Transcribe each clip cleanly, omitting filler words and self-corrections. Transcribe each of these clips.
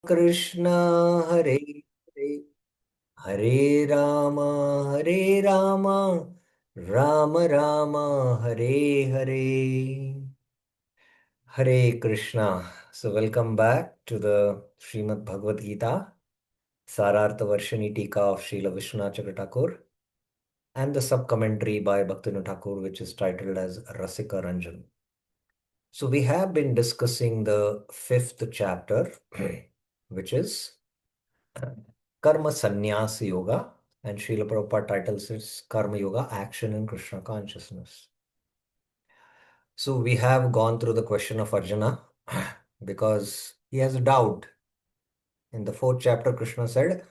Krishna Hare Hare Hare Rama Rama Rama Hare Hare Hare Krishna. So welcome back to the Srimad Bhagavad Gita Sarartha Varshini Tika of Srila Vishwanath Chakra Thakur and the sub-commentary by Bhaktivinoda Thakur, which is titled as Rasika Ranjan. So we have been discussing the fifth chapter, which is Karma Sannyas Yoga, and Srila Prabhupada titles it Karma Yoga, Action in Krishna Consciousness. So we have gone through the question of Arjuna because he has a doubt. In the fourth chapter, Krishna said,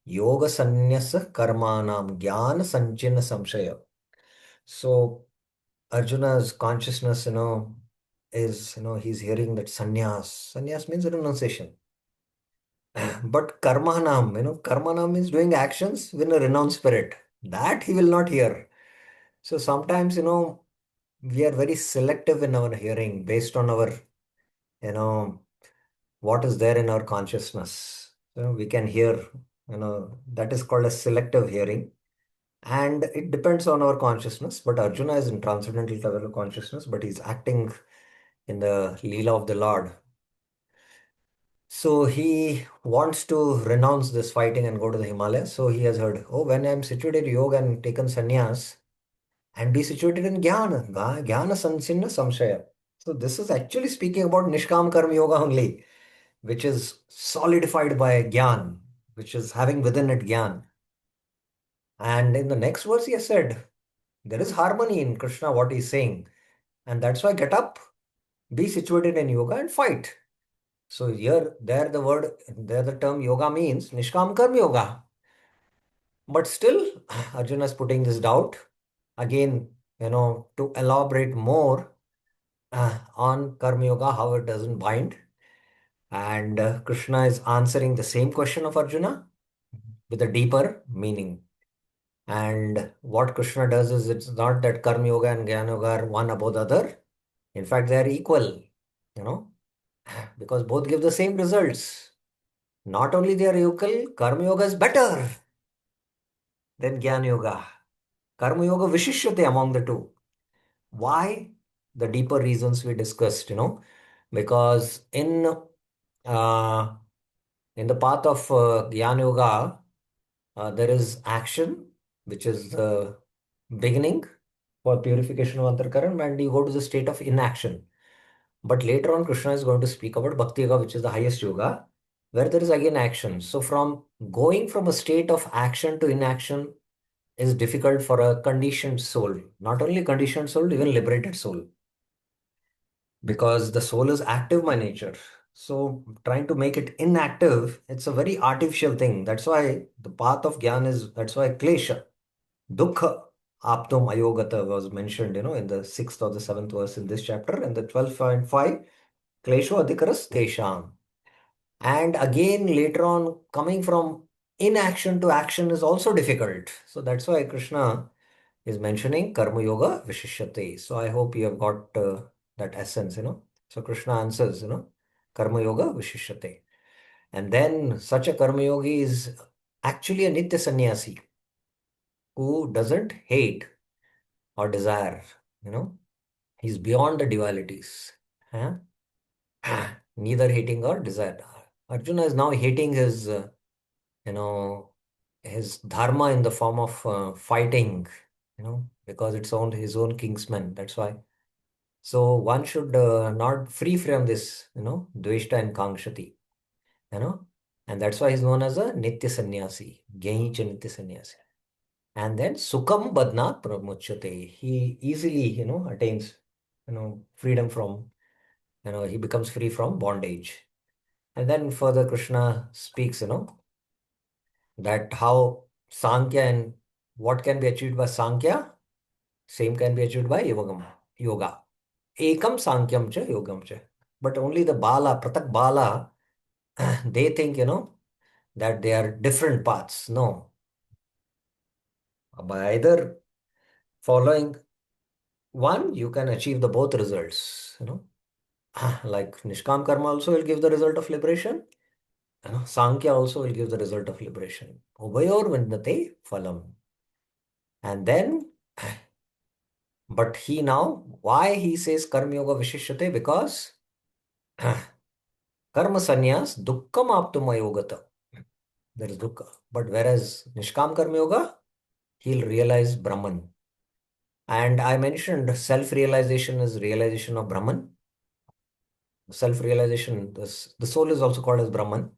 Yoga Sannyasa Karmanam Jnana Sanchina Samshaya. So Arjuna's consciousness, is, he's hearing that sannyas. Sannyas means renunciation. But karmanam, karmanam means doing actions with a renounced spirit. That he will not hear. So sometimes, we are very selective in our hearing based on our, what is there in our consciousness. We can hear, that is called a selective hearing. And it depends on our consciousness. But Arjuna is in transcendental level of consciousness, but he's acting in the Leela of the Lord. So he wants to renounce this fighting and go to the Himalayas. So he has heard, oh, when I'm situated in yoga and taken sannyas and be situated in jnana, jnana sanchina samshaya. So this is actually speaking about Nishkam Karma Yoga only, which is solidified by jnana, which is having within it jnana. And in the next verse he has said, there is harmony in Krishna, what he's saying. And that's why get up, be situated in yoga and fight. So there the term yoga means Nishkam Karma Yoga. But still, Arjuna is putting this doubt. Again, to elaborate more on Karma Yoga, how it doesn't bind. And Krishna is answering the same question of Arjuna with a deeper meaning. And what Krishna does is it's not that Karma Yoga and Jnana Yoga are one above the other. In fact, they are equal, you know, because both give the same results. Not only they are equal, Karma Yoga is better than Jnana Yoga. Karma Yoga Vishishyate among the two. Why? The deeper reasons we discussed, because uh, in the path of Jnana Yoga, there is action, which is the beginning for purification of Antarkaran, and you go to the state of inaction. But later on, Krishna is going to speak about Bhakti Yoga, which is the highest yoga, where there is again action. So from going from a state of action to inaction is difficult for a conditioned soul. Not only conditioned soul, even liberated soul. Because the soul is active by nature. So trying to make it inactive, it's a very artificial thing. That's why the path of Gyan is, that's why Klesha, Dukkha, Aptom Ayogata was mentioned, in the sixth or the seventh verse in this chapter, and the 12.5, Klesho Adhikaras Tesham. And again, later on, coming from inaction to action is also difficult. So that's why Krishna is mentioning Karma Yoga Vishishyate. So I hope you have got that essence. So Krishna answers, Karma Yoga Vishishyate. And then such a Karma Yogi is actually a Nitya Sannyasi who doesn't hate or desire, he's beyond the dualities. Huh? Neither hating or desire. Arjuna is now hating you know, his dharma in the form of fighting, because it's owned his own kingsman. That's why. So one should not free from this, dveshta and kangshati, you know, and that's why he's known as a nitya sannyasi, Gyancha nitya sannyasi. And then Sukham Badna Pramuchyate. He easily, attains, freedom from, he becomes free from bondage. And then further Krishna speaks, that how Sankhya and what can be achieved by Sankhya, same can be achieved by yoga. Ekam Sankyam cha yogam cha. But only the Bala, Pratak Bala, they think, that they are different paths. No. By either following one, you can achieve the both results, like Nishkam Karma also will give the result of liberation, Sankhya also will give the result of liberation. Ubayor vindate phalam. And then, but he now, why he says Karma Yoga Vishishyate? Because Karma Sannyas Dukkham Aptuma Yogata. There is Dukkha. But whereas Nishkam Karma Yoga, he'll realize Brahman. And I mentioned self-realization is realization of Brahman. Self-realization, the soul is also called as Brahman.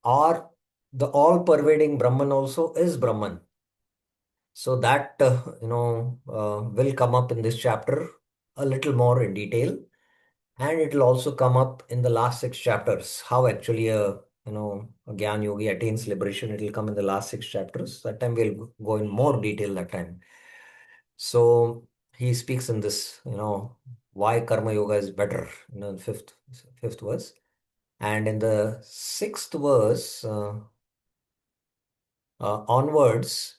Or the all-pervading Brahman also is Brahman. So that will come up in this chapter a little more in detail, and it will also come up in the last six chapters. How actually a Gyan Yogi attains liberation. It will come in the last six chapters. That time we'll go in more detail that time. So he speaks in this, why Karma Yoga is better. In fifth verse, and in the sixth verse. Onwards,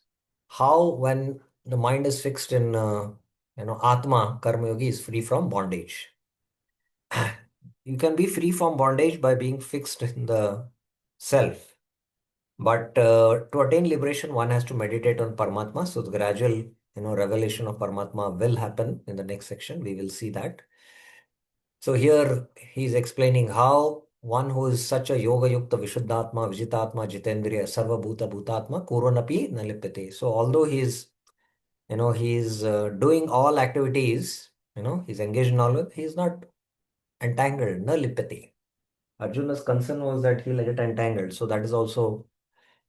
how when the mind is fixed in Atma, Karma Yogi is free from bondage. You can be free from bondage by being fixed in the self. But to attain liberation, one has to meditate on Paramatma. So the gradual, revelation of Paramatma will happen in the next section. We will see that. So here he's explaining how one who is such a yoga yukta vishuddhatma, vijitatma, jitendriya, sarva bhuta bhutatma, kuronapi nalipyate. So although he's doing all activities, he's engaged in all, he's not entangled, nalipyate. Arjuna's concern was that he'll get entangled. So that is also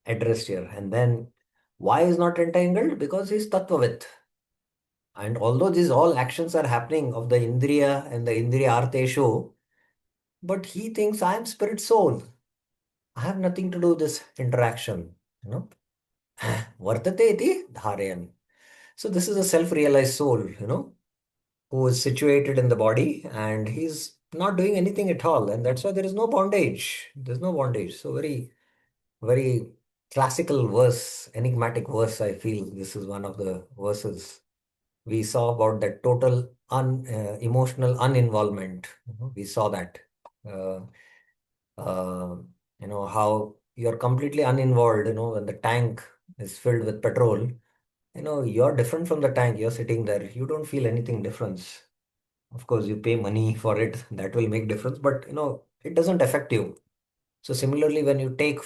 addressed here. And then why is not entangled? Because he's tattvavit. And although these all actions are happening of the indriya and the indriya arteshu, but he thinks I am spirit soul. I have nothing to do with this interaction. Vartate iti dharayan. So this is a self-realized soul, who is situated in the body and he's not doing anything at all. And that's why there is no bondage. There's no bondage. So very, very classical verse, enigmatic verse. I feel this is one of the verses we saw about that total emotional uninvolvement. We saw that. Uh, uh, how you're completely uninvolved, when the tank is filled with petrol, you're different from the tank. You're sitting there, you don't feel anything difference. Of course you pay money for it, that will make difference, but it doesn't affect you. So similarly, when you take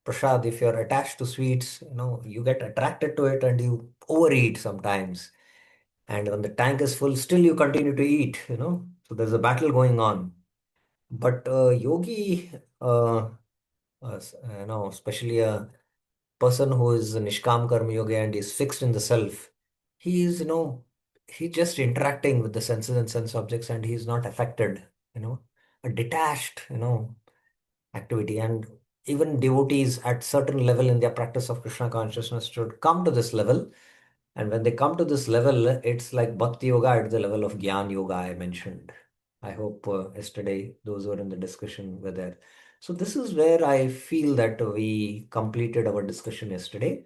prasad, if you're attached to sweets, you get attracted to it and you overeat sometimes. And when the tank is full, still you continue to eat, so there's a battle going on. But yogi, especially a person who is a Nishkam Karma Yogi and is fixed in the self, he is, he's just interacting with the senses and sense objects and he's not affected, a detached, activity. And even devotees at certain level in their practice of Krishna consciousness should come to this level. And when they come to this level, it's like Bhakti Yoga at the level of Gyan Yoga I mentioned. I hope yesterday those who were in the discussion were there. So this is where I feel that we completed our discussion yesterday.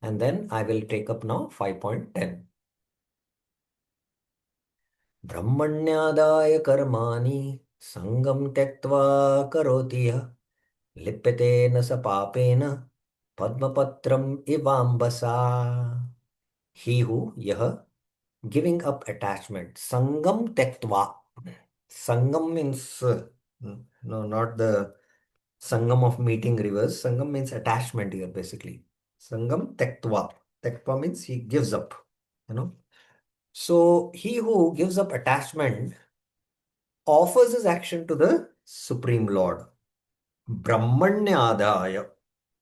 And then I will take up now 5.10. Brahmanyadaya karmani sangam tektva karoti yah लिप्यते न स पापेन padmapatram ivambasa. He who, yah, giving up attachment. Sangam tektva. Sangam means, no, not the sangam of meeting rivers. Sangam means attachment here, basically. Sangam tektva. Tektva means he gives up, you know. So he who gives up attachment offers his action to the Supreme Lord. Brahmanyadaya.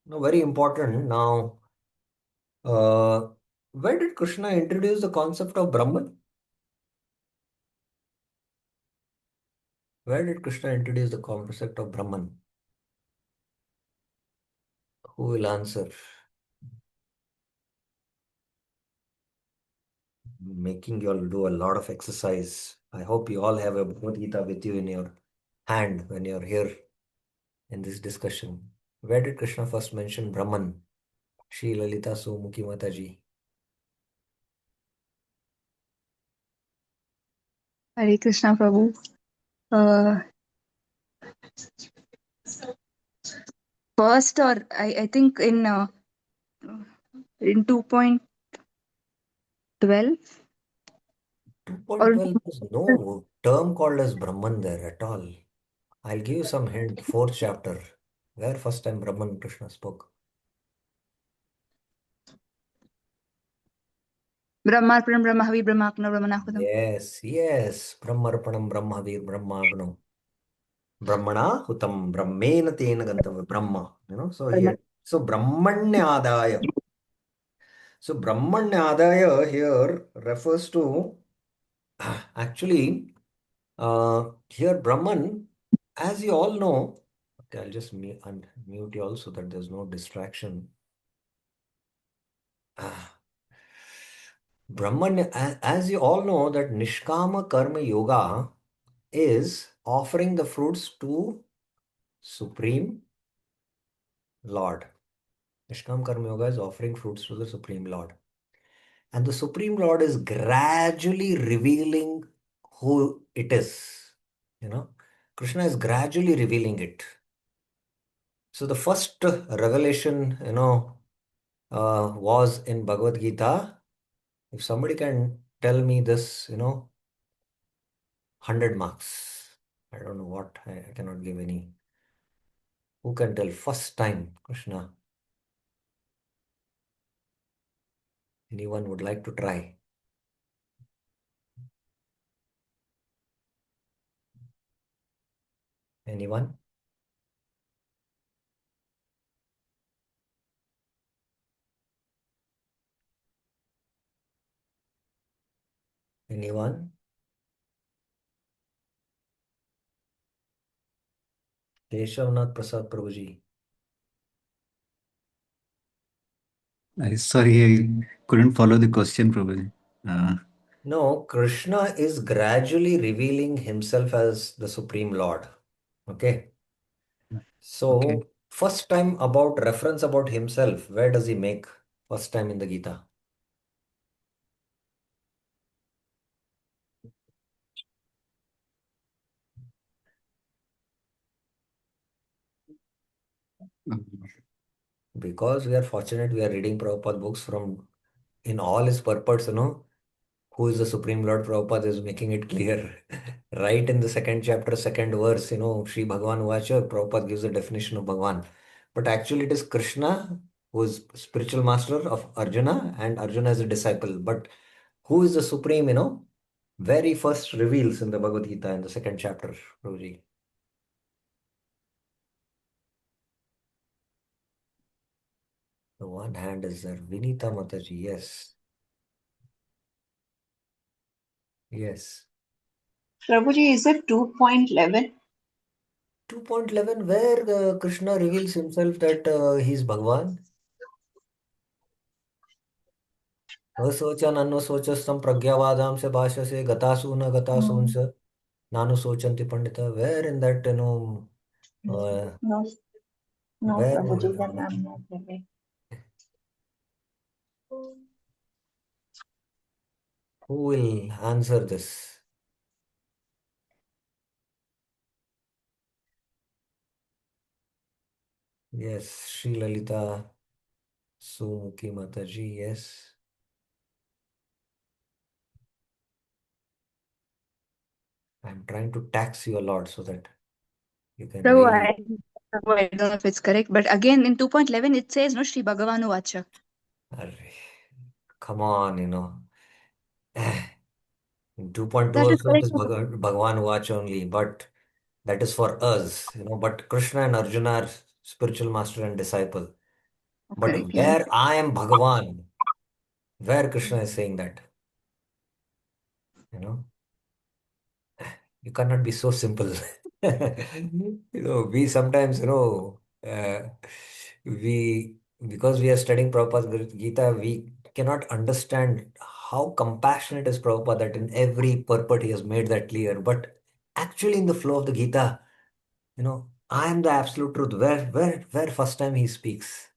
No, very important. Now, uh, where did Krishna introduce the concept of Brahman? Where did Krishna introduce the concept of Brahman? Who will answer? Making you all do a lot of exercise. I hope you all have a Bhagavad Gita with you in your hand when you're here in this discussion. Where did Krishna first mention Brahman? Shri Lalita Sumukhi Mataji. Hare Krishna Prabhu. Uh, first, or I think in 2.12 or 2.12, there's no term called as Brahman there at all. I'll give you some hint. Fourth chapter, where first time Brahman Krishna spoke. Brahmarpanam Brahmahavi Brahmakna Brahmanahutam. Yes, yes. Brahmarpanam Brahmavir Brahmagno. Brahmana Hutam Brahmena Tena Gantava Brahma. So here. So Brahmanyadaya. So Brahmanyadaya here refers to actually here Brahman, as you all know. Okay, I'll just mute you all so that there's no distraction. Brahman, as you all know, that Nishkama Karma Yoga is offering the fruits to Supreme Lord. Nishkam Karma Yoga is offering fruits to the Supreme Lord. And the Supreme Lord is gradually revealing who it is. Krishna is gradually revealing it. So the first revelation, was in Bhagavad Gita. If somebody can tell me this, 100 marks. I don't know what, I cannot give any. Who can tell first time Krishna? Anyone would like to try? Anyone? Anyone? Keshavnath Prasad Prabhuji. Sorry, I couldn't follow the question, Prabhuji. No, Krishna is gradually revealing himself as the Supreme Lord. Okay. Okay. So, first time about reference about himself, where does he make? First time in the Gita. Because we are fortunate, we are reading Prabhupada books from in all his purports, who is the Supreme Lord. Prabhupada is making it clear. Right in the second chapter, second verse, Sri Bhagavan Vacha, Prabhupada gives a definition of Bhagavan. But actually it is Krishna who is spiritual master of Arjuna and Arjuna is a disciple. But who is the Supreme, very first reveals in the Bhagavad Gita in the second chapter, Prabhuji. The one hand is there. Vinita Mataji, yes. Yes. Prabhuji, is it 2.11? 2.11, where Krishna reveals himself that he's Bhagavan. Asochan anusocastam pragyavadam se bhasha se gatasu na gatasunsa nanu sochanti pandita. Where in that, No, no, where, Prabhuji, then I'm not living. who will answer this? Yes, Sri Lalita Sumukhi Mataji, yes. I'm trying to tax you a lot so that you can Prabhu, really. Prabhu, I don't know if it's correct, but again in 2.11 it says no Shri Bhagavanu Vacha. Arre, come on, In 2.2 That is also it correct. is Bhagavan watch only, but that is for us, But Krishna and Arjuna are spiritual master and disciple. But Correct, yeah. where I am Bhagavan, where Krishna is saying that, you know, you cannot be so simple. We sometimes, we because we are studying Prabhupada's Gita, we cannot understand how compassionate is Prabhupada that in every purport he has made that clear. But actually, in the flow of the Gita, I am the absolute truth. Where first time he speaks?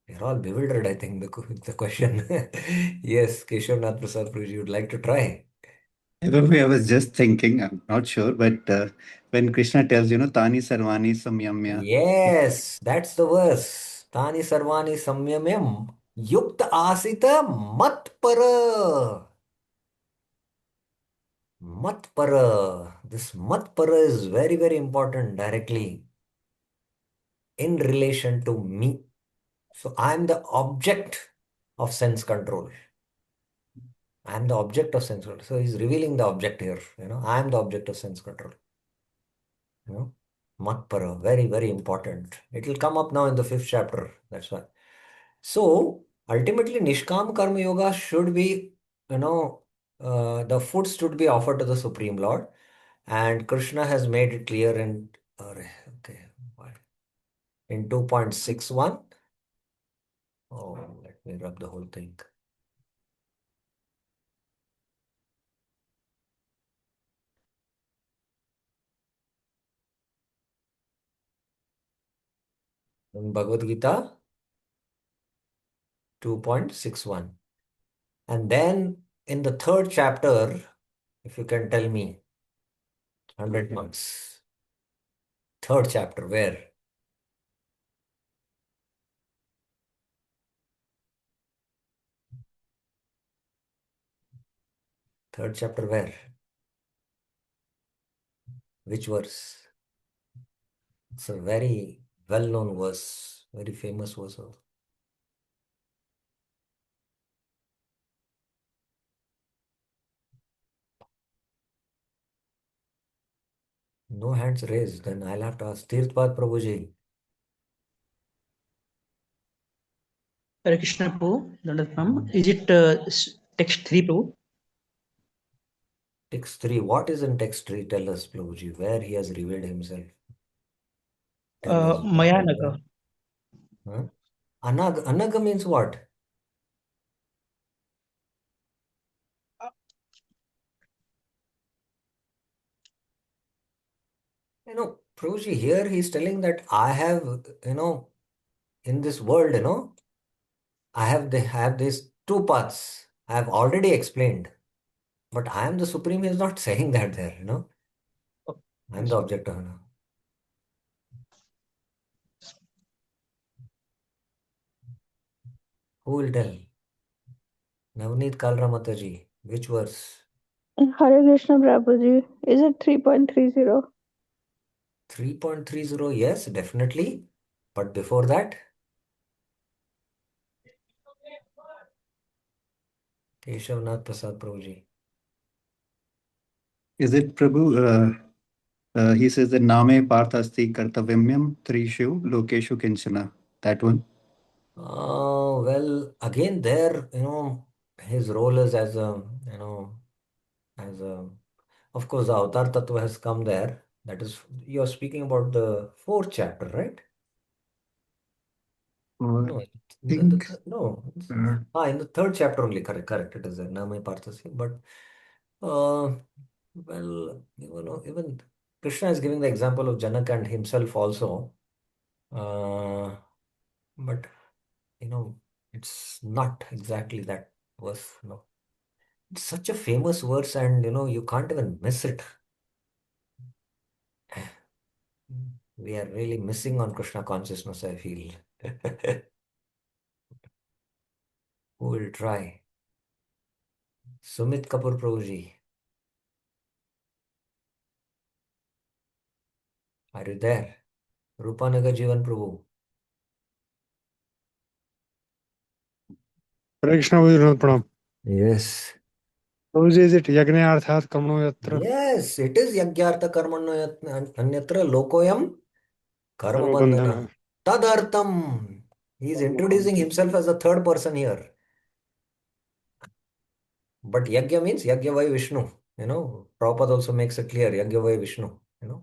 We're all bewildered, I think, the question. Yes, Keshav Nath Prasad Prabhuji, you would like to try? I was just thinking, I'm not sure, but when Krishna tells, Tani Sarvani Samyamya. Yes, that's the verse. Tani sarvani samyamyam yukta asita mat para. Mat para. This mat para is very, very important directly in relation to me. So I am the object of sense control. I am the object of sense control. So he's revealing the object here. I am the object of sense control. You know, Matpara, very, very important. It will come up now in the fifth chapter. That's why. So ultimately, Nishkam Karma Yoga should be, the food should be offered to the Supreme Lord. And Krishna has made it clear okay, in 2.61. Oh, let me rub the whole thing. In Bhagavad Gita 2.61. And then in the third chapter, if you can tell me, 100 marks. Third chapter, where? Third chapter, where? Which verse? It's a very well known verse, very famous verse. No hands raised, then I'll have to ask Tirthpad Prabhuji. Hare Krishna Prabhu, is it text 3 Prabhu? Text 3. What is in text 3? Tell us, Prabhuji, where he has revealed himself. Tell us. Mayanaga. Huh? Anaga means what? Prabhuji, here he's telling that I have, in this world, I have these two paths. I have already explained. But I am the supreme. He is not saying that there. I am the object of. Who will tell? Navneet Kalra Mataji. Which verse? Hare Krishna Prabhuji. Is it 3.30? 3.30. Yes, definitely. But before that, Keshavnath Prasad Prabhuji. Is it Prabhu? He says that Name Parthasti Kartavyamyam Trishu Lokeshu Kinchana. That one. Well, again, there, his role is as a, as a, of course, the Avatar Tattva has come there. That is, you're speaking about the fourth chapter, right? No, I think. no. Uh, In the third chapter only, correct. It is there. Namai Parthasya. But, well, even Krishna is giving the example of Janak and himself also. Uh, but, it's not exactly that verse. No. It's such a famous verse and, you can't even miss it. We are really missing on Krishna consciousness, I feel. Who will try? Sumit Kapoor Prabhuji. Are you there? Rupanagar Jivan Prabhu. हरे कृष्ण भाई विनोद प्रणाम Yes. प्रभु जी is it यज्ञ अर्थात कर्मणो यत्र Yes, it is Yagyartha Karmano Anyatra Lokoyam Karma कर्म बंधन Bandhana. Tadartam. He is introducing himself as a third person here. But Yagya means Yagya Vai Vishnu. Prabhupada also makes it clear. Yagya Vai Vishnu.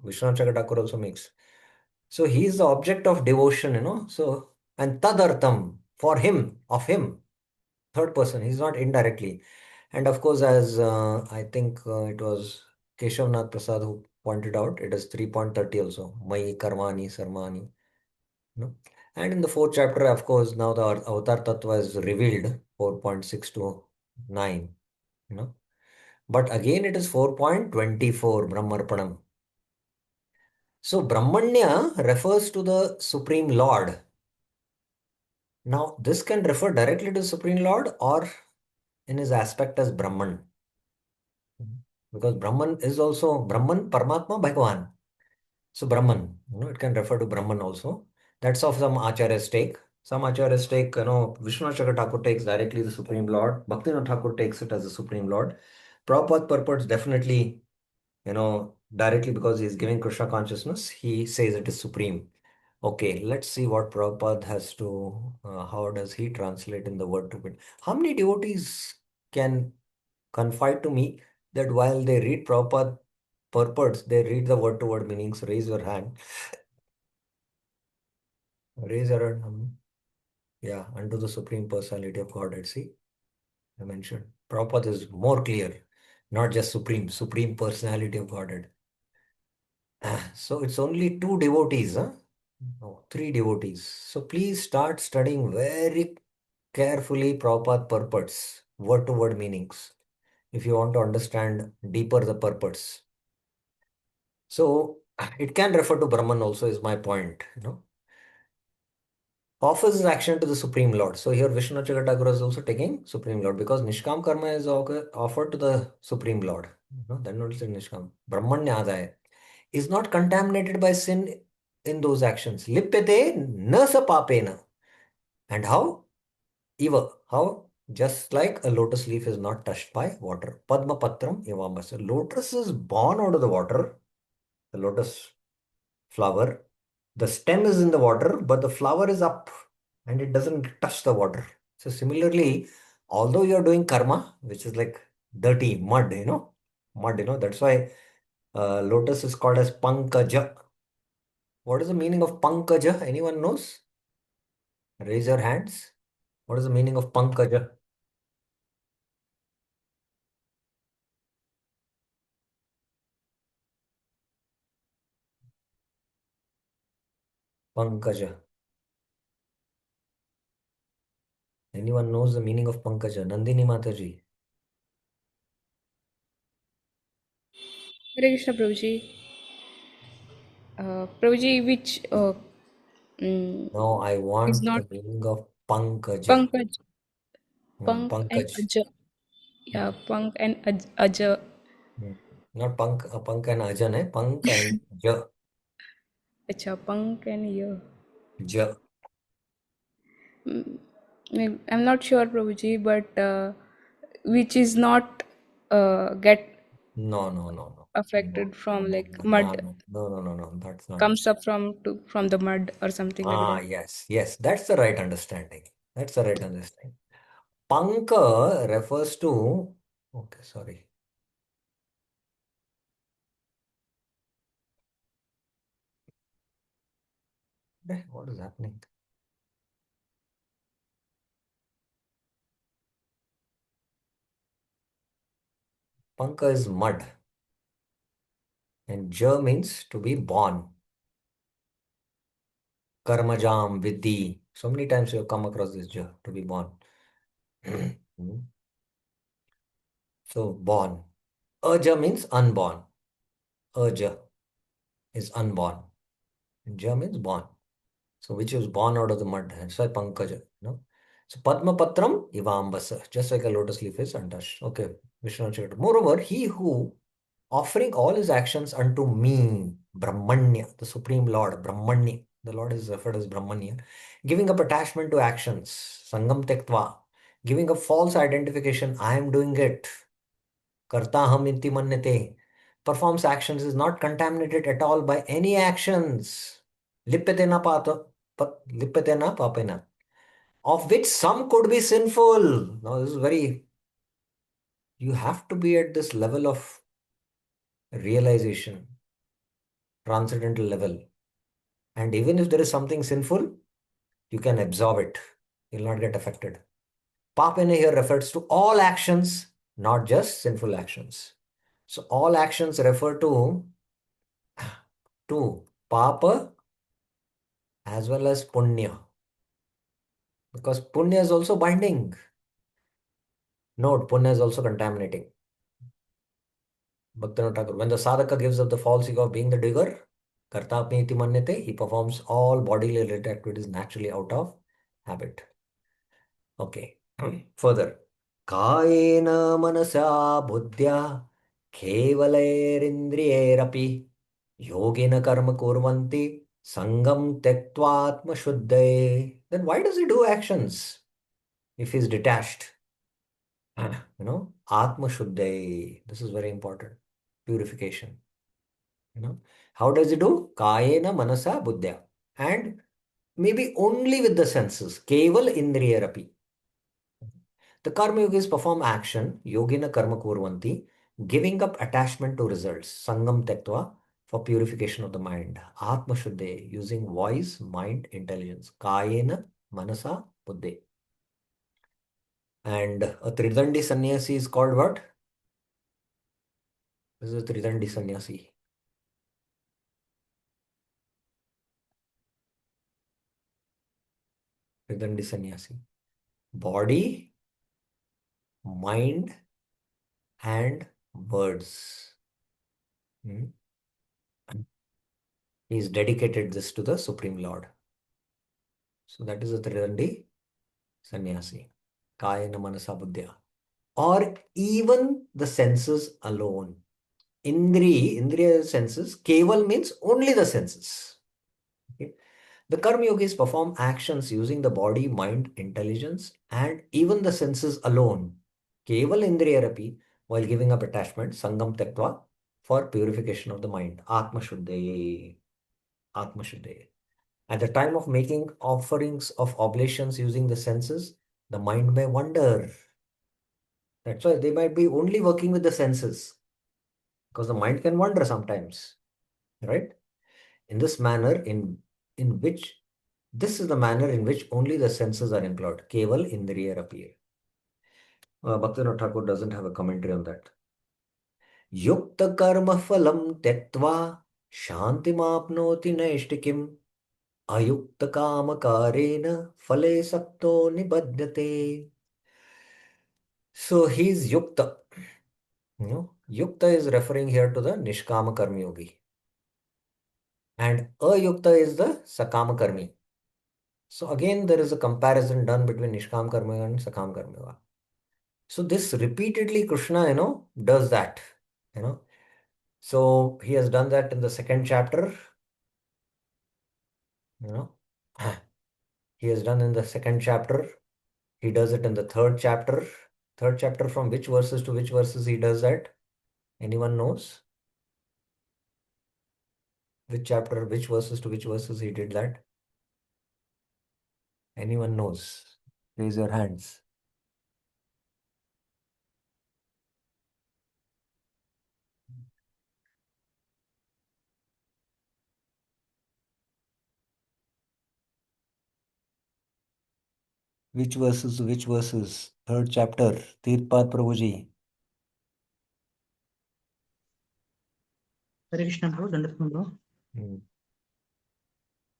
Vishnu Chakatakur also makes. So he is the object of devotion. So, and Tadartam, for him, of him, third person. He's not indirectly. And of course, as I think it was Keshavnath Prasad who pointed out, it is 3.30 also. Mai Karmani Sarmani. And in the fourth chapter, of course, now the Avatar Tattva is revealed, 4.6 to 9. But again, it is 4.24 Brahmarpanam. So Brahmanya refers to the Supreme Lord. Now, this can refer directly to Supreme Lord or in his aspect as Brahman. Because Brahman is also Brahman, Paramatma, Bhagavan. So Brahman, it can refer to Brahman also. That's of some Acharya's take. Some Acharya's take, Vishnu Chakra Thakur takes directly the Supreme Lord. Bhaktivinoda Thakur takes it as the Supreme Lord. Prabhupada purports definitely, directly because he is giving Krishna consciousness, he says it is supreme. Okay, let's see what Prabhupada has to, how does he translate in the word to it. How many devotees can confide to me that while they read Prabhupada purports, they read the word to word meanings? Raise your hand. Raise your hand. Yeah, unto the Supreme Personality of Godhead. See, I mentioned. Prabhupada is more clear, not just Supreme Personality of Godhead. So it's only two devotees, huh? No, three devotees. So please start studying very carefully Prabhupada purports, word to word meanings, if you want to understand deeper the purports. So it can refer to Brahman also, is my point. Offers his action to the Supreme Lord. So here Vishnu Thakur is also taking Supreme Lord because Nishkam Karma is offered to the Supreme Lord. Then not say Nishkam. Brahmanya Adaya is not contaminated by sin in those actions. Lippete na sa papena. And how? Eva. How? Just like a lotus leaf is not touched by water. Padma Patram Ivambasa. Lotus is born out of the water. The lotus flower. The stem is in the water, but the flower is up and it doesn't touch the water. So similarly, although you are doing karma, which is like dirty mud, that's why lotus is called as pankaja. What is the meaning of pankaja? Anyone knows? Raise your hands. What is the meaning of pankaja? Pankaja. Anyone knows the meaning of pankaja? Nandini Mataji. Hare Krishna, Prabhuji. Prabhuji, which No, I is want not the meaning of pankaja. Pankaj, Pank and Pankaj. Aja. Yeah, Pank and Aja. Not Pank and Ajan, Pank and Ja. Acha, Pank and Yeah. Ja. I'm not sure, Prabhuji, but which is not get No, no, no, no. No, affected from no, like no, no, mud, no, no, no, no, that's not. comes up from the mud or something like that. Yes, that's the right understanding. That's the right understanding. Panka refers to, okay, sorry. What is happening? Panka is mud. And Ja means to be born. Karmajam, Vidhi. So many times you have come across this Ja, to be born. So born. Aja means unborn. Aja is unborn. And Ja means born. So which is born out of the mud. That's why Pankaja. So Padma Patram Ivambasa. Just like a lotus leaf is untouched. Okay. Vishnu Chakra. Moreover, he who offering all his actions unto me, Brahmanya, the Supreme Lord, Brahmanya. The Lord is referred as Brahmanya. Giving up attachment to actions, Sangam Tektva. Giving up false identification, I am doing it. Karta ham inti manyate. Performs actions is not contaminated at all by any actions. Lippete na lippete na papena. Of which some could be sinful. Now this is very, you have to be at this level of realization, transcendental level. And even if there is something sinful, you can absorb it. You'll not get affected. Papena here refers to all actions, not just sinful actions. So all actions refer to papa as well as punya. Because punya is also binding. Note, punya is also contaminating. Bhaktivinoda Thakur, when the sadhaka gives up the false ego of being the digger, karta apni iti manyate, he performs all bodily related activities naturally out of habit. Okay. Further. Kayena manasa buddhya kevalairindrayerapi yogina karma kurvanti sangam tektvatma shuddhe. Then why does he do actions if he's detached? Atma shuddhe. This is very important. Purification. How does he do? Kayena manasa buddhya. And maybe only with the senses. Keval indriyarapi. The karma yogis perform action, yogina karma kurvanti, giving up attachment to results, sangam tektva, for purification of the mind. Atma shuddhe, using voice, mind, intelligence. Kayena manasa buddhe. And a Tridandi sannyasi is called what? This is a Tridandi sannyasi. Tridandi sannyasi. Body, mind, and words. He's dedicated this to the Supreme Lord. So that is a Tridandi sannyasi. Kayena manasa buddhya. Or even the senses alone. Indriya senses, keval means only the senses. Okay? The karma yogis perform actions using the body, mind, intelligence, and even the senses alone. Keval indriyarapi, while giving up attachment, sangam tektva, for purification of the mind. Atma shuddhaye. Atma shuddhaye. At the time of making offerings of oblations using the senses, the mind may wander. That's why they might be only working with the senses, because the mind can wander sometimes, right? In this manner, in which this is the manner in which only the senses are employed. Keval indriya appear. Bhaktivinoda Thakur doesn't have a commentary on that. Yukta karma phalam tektva shantimapnoti naishtikim ayukta kama karena phale sakto nibadhyate. So he's yukta. Yukta is referring here to the nishkama karma yogi. And ayukta is the sakama karmi. So again, there is a comparison done between nishkam karma yoga and sakam karma yoga. So this repeatedly Krishna, does that. So he has done that in the second chapter. He has done in the second chapter. He does it in the third chapter. Third chapter, from which verses to which verses he does that? Anyone knows? Which chapter, which verses to which verses he did that? Anyone knows? Raise your hands. Which verses, which verses? Third chapter, Tirpad Prabhuji. Hare Krishna, bro. Dandatam, bro.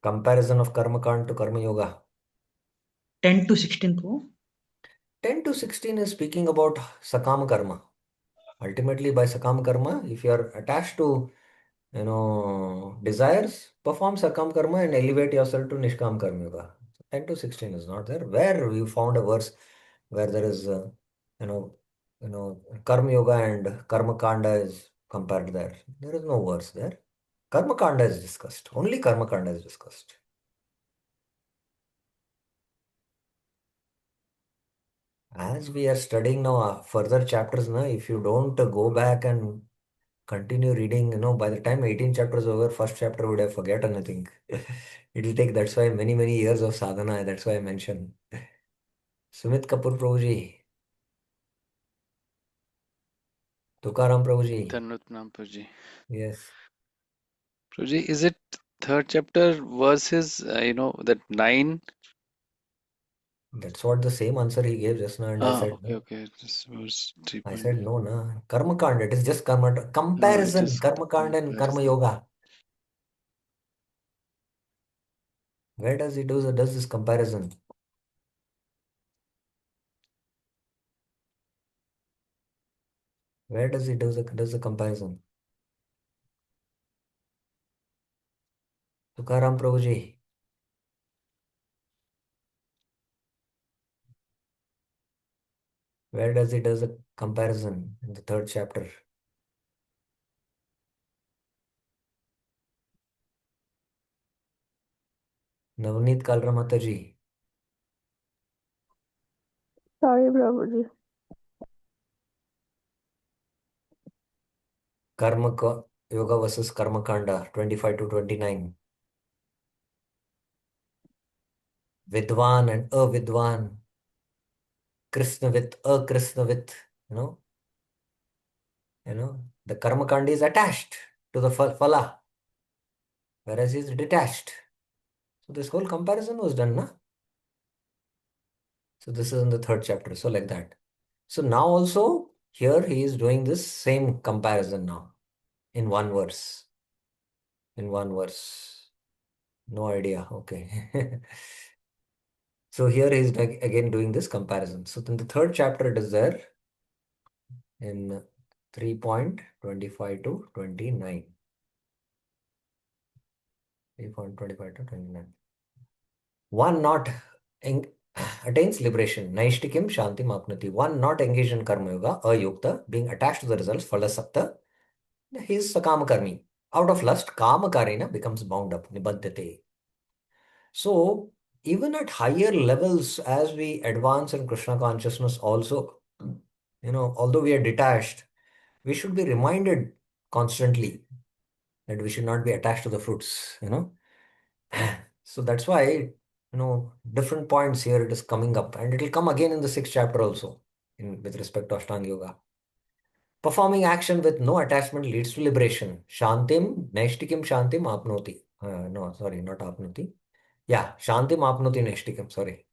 Comparison of Karma Kand to Karma Yoga. 10 to 16, bro. 10 to 16 is speaking about Sakama Karma. Ultimately, by Sakama Karma, if you are attached to, desires, perform Sakama Karma and elevate yourself to Nishkam Karma Yoga. 10 to 16 is not there. Where you found a verse where there is, Karma Yoga and Karma Kanda is compared there. There is no verse there. Karma Kanda is discussed. Only Karma Kanda is discussed. As we are studying now further chapters, if you don't go back and continue reading, by the time 18 chapters over, first chapter would have forgotten, I think. It'll take, that's why many, many years of sadhana, that's why I mentioned. Sumit Kapoor Prabhuji. Tukaram Prabhuji. Dhanutnam Prabhuji. Yes. Prabhuji, is it third chapter verses, that 9? That's what the same answer he gave just now, and I said Okay, no. okay. This verse 3. I said no, na. Karma Kanda, it is just Karma. No, it Comparison, is Karma Kanda and Karma Yoga. Where does he does this comparison? Where does he does the comparison? Tukaram Prabhuji. Where does he does the comparison in the third chapter? Navneet Kalra Mataji. Sorry, Prabhuji. Yoga versus Karma Kanda 25 to 29. Vidwan and Avidwan. Krishnavit, Akrishnavit. You know, the Karma Kanda is attached to the phala, whereas he is detached. So this whole comparison was done, na? So this is in the third chapter. So like that. So now also here he is doing this same comparison now in one verse. In one verse. No idea. Okay. So here he is again doing this comparison. So in the third chapter it is there in 3.25 to 29. 3.25 to 29. One not attains liberation. Naishtikim Shantim Apnati. One not engaged in Karma Yoga, Ayukta, being attached to the results, Phalasakta, he is Sakama Karmi. Out of lust, Kama Karina becomes bound up, Nibaddhate. So, even at higher levels, as we advance in Krishna consciousness, also, although we are detached, we should be reminded constantly that we should not be attached to the fruits. So that's why, different points here it is coming up, and it will come again in the sixth chapter also, with respect to Ashtanga Yoga. Performing action with no attachment leads to liberation. Shantim, Naishtikim Shantim Apnoti. No, sorry, not Apnoti. Yeah, Shantim Apnoti Naishtikim, sorry.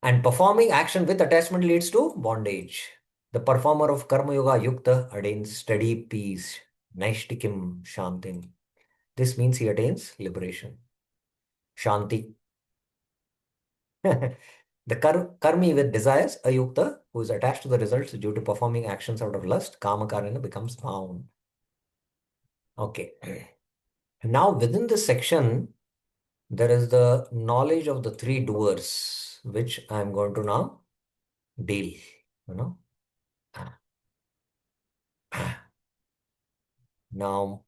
And performing action with attachment leads to bondage. The performer of Karma Yoga Yukta attains steady peace. Naishtikim Shantim. This means he attains liberation. Shanti. The karmi with desires, ayukta, who is attached to the results due to performing actions out of lust, kama karana, becomes bound. Okay. Now within this section, there is the knowledge of the three doers, which I am going to now deal. Now,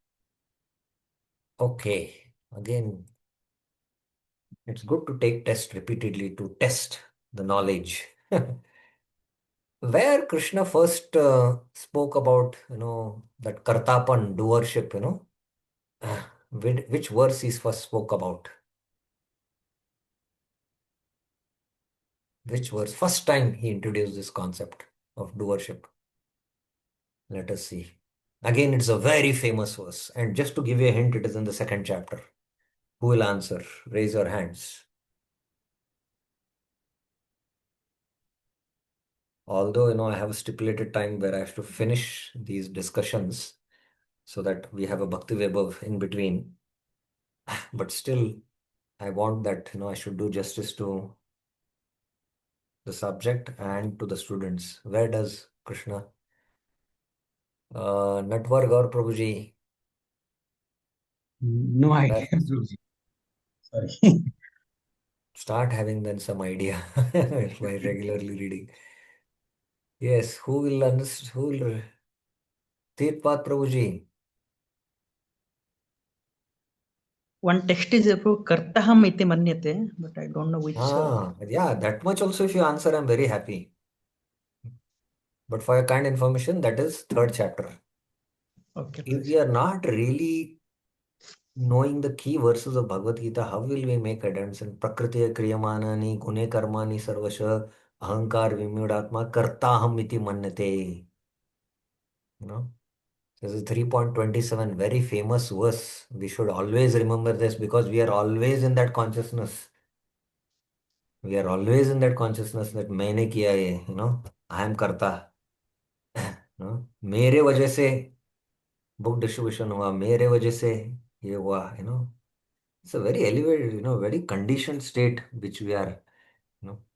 okay. Again, it's good to take tests repeatedly to test the knowledge. Where Krishna first spoke about, that kartapan, doership, which verse he first spoke about? Which verse? First time he introduced this concept of doership. Let us see. Again, it's a very famous verse. And just to give you a hint, it is in the second chapter. Who will answer? Raise your hands. Although, I have a stipulated time where I have to finish these discussions so that we have a Bhakti Vaibhav in between. But still, I want that, I should do justice to the subject and to the students. Where does Krishna? Natwar Gaur Prabhuji. No idea, Guruji. Sorry. Start having then some idea by regularly reading. Yes, who will understand? Who will? Tirtpat Prabhuji. One text is about kartaham iti manyate, but I don't know which. Yeah, that much also if you answer, I'm very happy. But for your kind information, that is third chapter. Okay. If we are not really knowing the key verses of Bhagavad Gita, how will we make advance in Prakriti Kriyamanani Gune Karmani Sarvasha Ahankar Vimyudatma Kartaham iti manyate. This is 3.27, very famous verse. We should always remember this because we are always in that consciousness. We are always in that consciousness that मैंने किया ये, I am karta. मेरे वजह से book distribution हुआ, मेरे वजह से ये हुआ. It's a very elevated, very conditioned state which we are.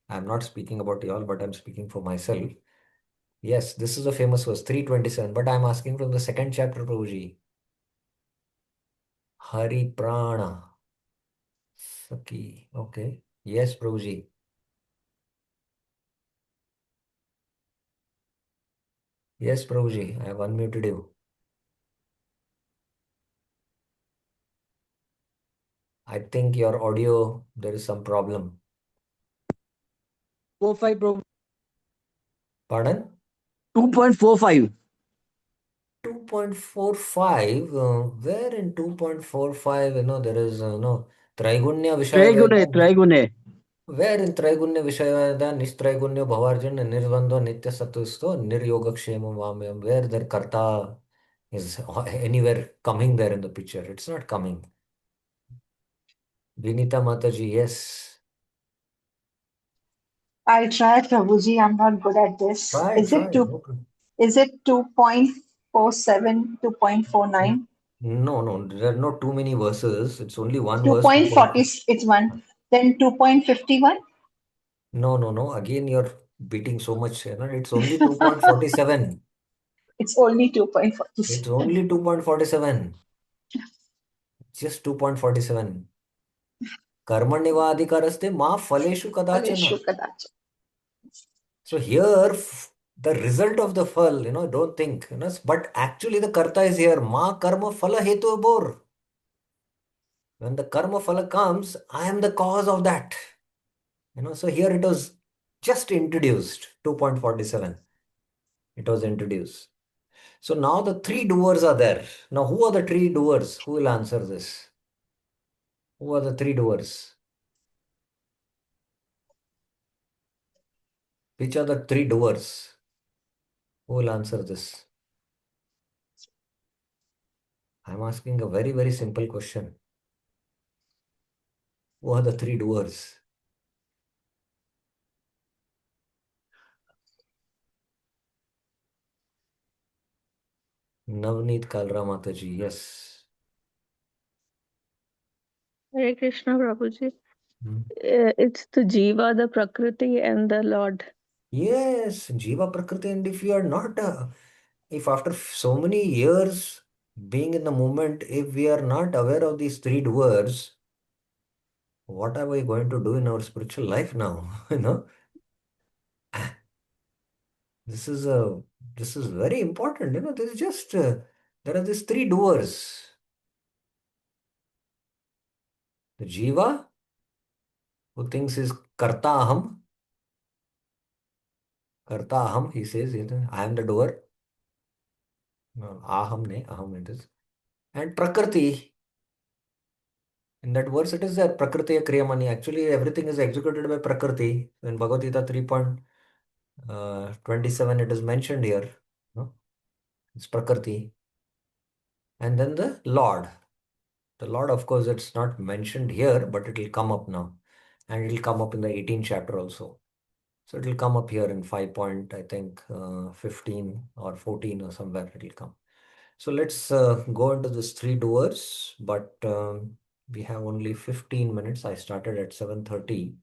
I'm not speaking about y'all, but I'm speaking for myself. Yes, this is a famous verse, 327. But I'm asking from the second chapter, Prabhuji. Hari Prana Saki. Okay. Yes, Prabhuji. Yes, Prabhuji. I have unmuted you. I think your audio, there is some problem. 45, bro. Pardon? 2.45. 2.45. Where in 2.45, there is, Traigunya Trigune, Vishaya. Trigune. Where in Traigunya Vishayaveda, Nistrigunya Bhavarjan, Nirvando Nitya Satusto, Niryogakshema Vamyam, where their Karta is anywhere coming there in the picture. It's not coming. Vinita Mataji, yes. I'll try, Prabhuji. I'm not good at this. Try, Is it try. two? Is it 2.47, 2.49? No, there are not too many verses. It's only one verse. 2.40, it's one. Then 2.51? No. Again, you're beating so much. It's only 2.47. It's only 2.47. It's only 2.47. Just 2.47. Karmanyeva adhikaraste ma phaleshu kadachana. So here, the result of the phal, don't think, but actually the karta is here. Ma karma phala hetu bor. When the karma phala comes, I am the cause of that. So here it was just introduced, 2.47. It was introduced. So now the three doers are there. Now who are the three doers? Who will answer this? Who are the three doers? Which are the three doers? Who will answer this? I'm asking a very, very simple question. Who are the three doers? Navneet Kalra Mataji, yes. Hare Krishna, Prabhuji. Hmm. It's the Jiva, the Prakriti, and the Lord. Yes, Jiva Prakriti. And if you are not, if after so many years being in the moment, if we are not aware of these three doers, what are we going to do in our spiritual life now? This is very important. There is just there are these three doers. The Jiva, who thinks is Karta Aham. Karta Aham, he says, I am the doer. No, Aham ne, Aham it is. And Prakriti, in that verse it is there, Prakriti Kriyamani. Actually, everything is executed by Prakriti. In Bhagavad Gita 3.27, it is mentioned here. No? It's Prakriti. And then the Lord. The Lord, of course, it's not mentioned here, but it will come up now. And it will come up in the 18th chapter also. So it will come up here in 5 point, I think, 15 or 14 or somewhere it will come. So let's go into this three doers, but we have only 15 minutes. I started at 7:30.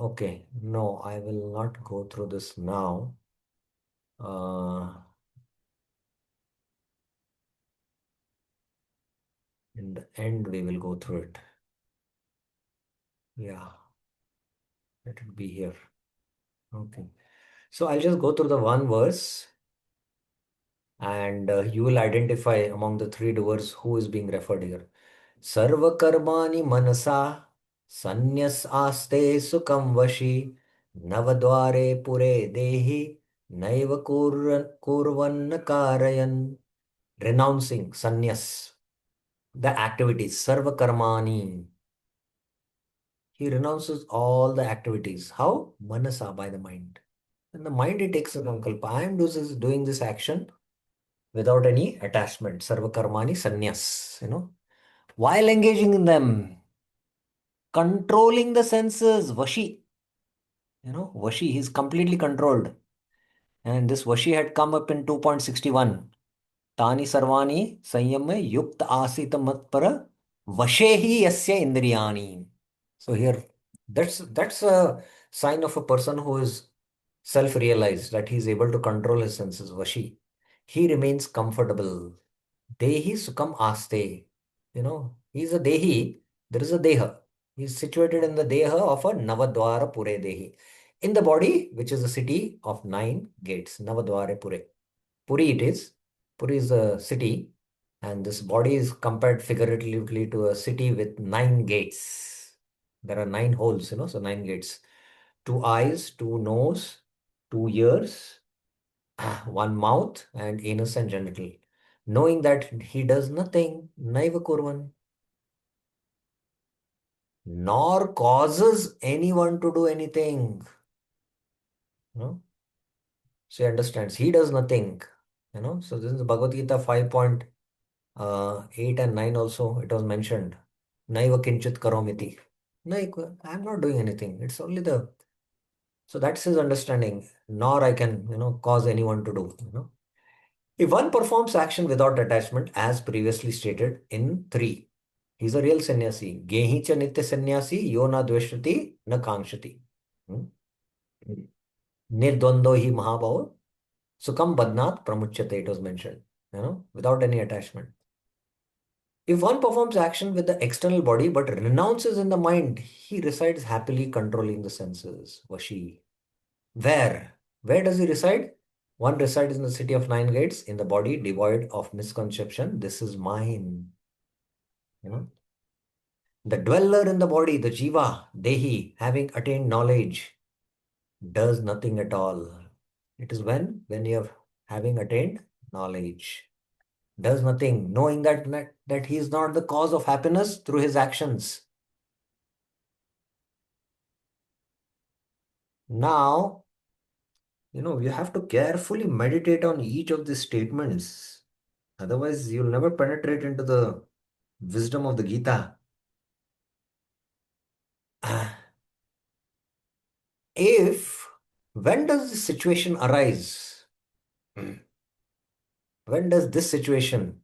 Okay, no, I will not go through this now. In the end, we will go through it. Yeah, let it be here. Okay. So I'll just go through the one verse and you will identify among the three doers who is being referred here. Sarva karmani manasa sanyas aste sukam vashi navadware pure dehi naiva kurvan karayan. Renouncing sanyas, the activities, sarva karmani. He renounces all the activities. How? Manasa, by the mind. In the mind, he takes a sankalpa. I am doing this action without any attachment. Sarva karmani sanyas. While engaging in them, controlling the senses, vashi. Vashi, he's completely controlled. And this vashi had come up in 2.61. Tani sarvani sanyame yukta asita matpara vashehi yasya indriyani. So here, that's a sign of a person who is self-realized that he's able to control his senses, Vashi. He remains comfortable. Dehi Sukham Aste. He's a Dehi. There is a Deha. He's situated in the Deha of a Navadwara Pure Dehi. In the body, which is a city of 9 gates. Navadwara Pure. Puri it is. Puri is a city. And this body is compared figuratively to a city with 9 gates. There are 9 holes, so 9 gates. 2 eyes, 2 nose, 2 ears, one mouth, and anus and genital. Knowing that he does nothing, naiva kurvan, nor causes anyone to do anything. So he understands he does nothing. So this is Bhagavad Gita 5.8 and 9 also. It was mentioned. Naiva kinchit karomiti. I'm not doing anything. It's only the. So that's his understanding. Nor I can, cause anyone to do. If one performs action without attachment, as previously stated in 3, he's a real sannyasi. Gehi cha nitya sannyasi, yo na dveshati, na kankshati. Nirdvando hi mahabhava, sukham badnat pramuchyate, it was mentioned, without any attachment. If one performs action with the external body but renounces in the mind, he resides happily controlling the senses. Vashi. Where? Where does he reside? One resides in the city of 9 gates, in the body devoid of misconception. This is mine. The dweller in the body, the jiva, dehi, having attained knowledge, does nothing at all. It is when you have having attained knowledge, does nothing, knowing that he is not the cause of happiness through his actions. Now, you have to carefully meditate on each of these statements. Otherwise, you'll never penetrate into the wisdom of the Gita. When does this situation arise? When does this situation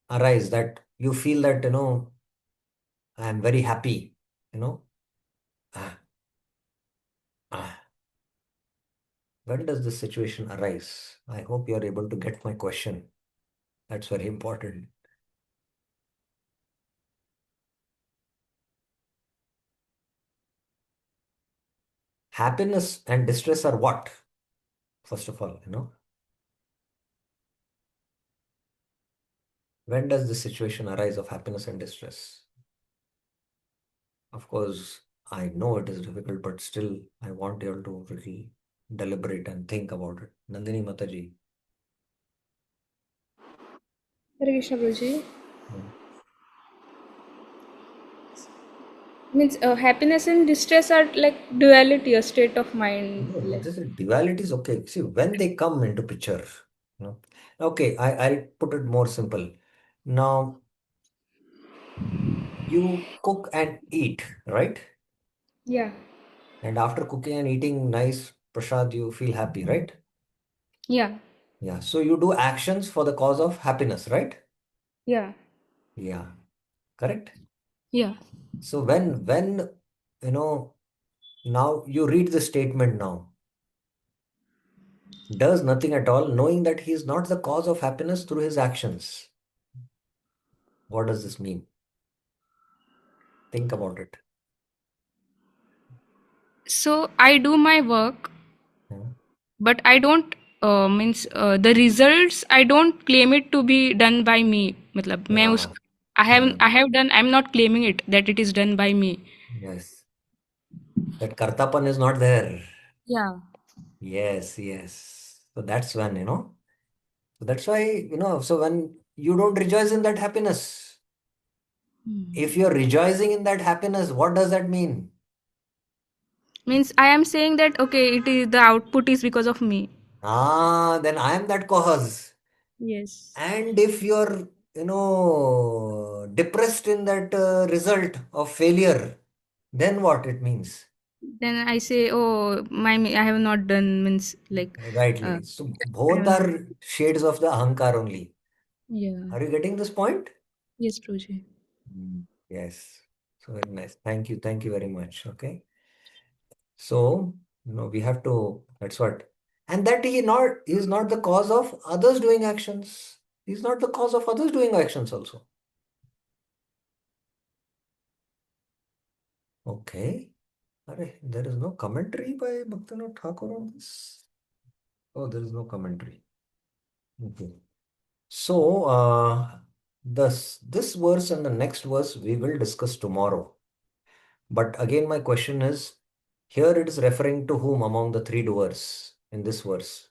arise that you feel that, I am very happy, Ah, ah. When does this situation arise? I hope you are able to get my question. That's very important. Happiness and distress are what? First of all, when does this situation arise of happiness and distress? Of course, I know it is difficult, but still, I want you all to really deliberate and think about it. Nandini Mataji. Hare Krishna Prabhuji. Hmm. Means happiness and distress are like duality, a state of mind. No, this is duality is okay. See, when they come into picture, okay, I'll put it more simple. Now, you cook and eat, right? Yeah, And after cooking and eating nice prasad, you feel happy, right? yeah, Yeah. So you do actions for the cause of happiness, right? yeah, Yeah. Correct. yeah. So when now you read the statement now, does nothing at all, knowing that he is not the cause of happiness through his actions. What does this mean? Think about it. So I do my work, Yeah. but I don't means the results I don't claim it to be done by me. मतलब मैं उस Ah, I have done, I'm not claiming it that it is done by me. yes. That kartapan is not there. Yeah. Yes, yes. So that's when, So that's why, so when you don't rejoice in that happiness, if you're rejoicing in that happiness, what does that mean? Means I am saying that okay, it is the output is because of me. Then I am that cause. Yes. And if you're, depressed in that result of failure, then what it means? Then I say, oh, I have not done means like uh, Rightly. So I both have not. are shades of the ahankar only. Yeah. Are you getting this point? Yes, Prabhuji. Yes. So very nice. Thank you. Thank you very much. Okay. So, we have to That's what. And that he not is not the cause of others doing actions. He's not the cause of others doing actions also. Okay. There is no commentary by Bhaktivinoda Thakur on this. Oh, there is no commentary. Okay. So, this verse and the next verse we will discuss tomorrow. But again, my question is, here it is referring to whom among the three doers in this verse?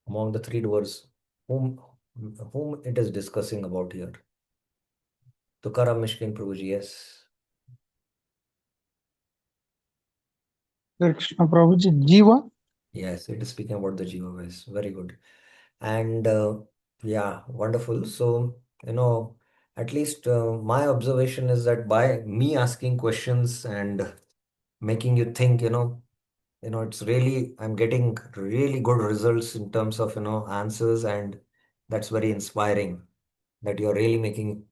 Among the three doers, whom it is discussing about here? Tukaram Mishkin Prabhuji, yes. Krishna Prabhuji, Jiva. Yes, it is speaking about the Jiva voice. Very good. And yeah, wonderful. So, at least my observation is that by me asking questions and making you think, it's really, I'm getting really good results in terms of, answers, and that's very inspiring that you're really making,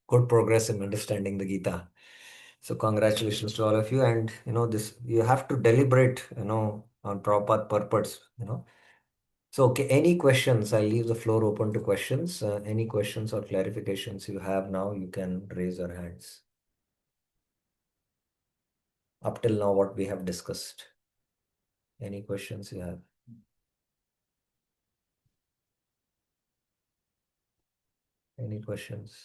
good progress in understanding the Gita. So congratulations to all of you. And, this, you have to deliberate, on proper purpose, So, okay, any questions? I'll leave the floor open to questions. Any questions or clarifications you have now, you can raise your hands. Up till now, what we have discussed. Any questions you have? Any questions?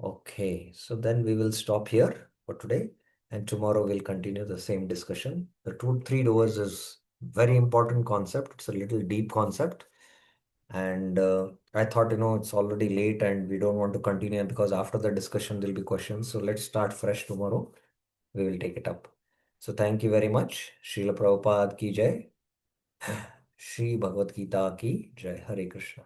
Okay, so then we will stop here for today, and tomorrow we'll continue the same discussion. The three doors is very important concept. It's a little deep concept, and I thought it's already late and we don't want to continue because after the discussion there'll be questions. So let's start fresh tomorrow. We will take it up. So thank you very much. Srila Prabhupada ki jai. Shri Bhagavad Gita ki jai. Hare Krishna.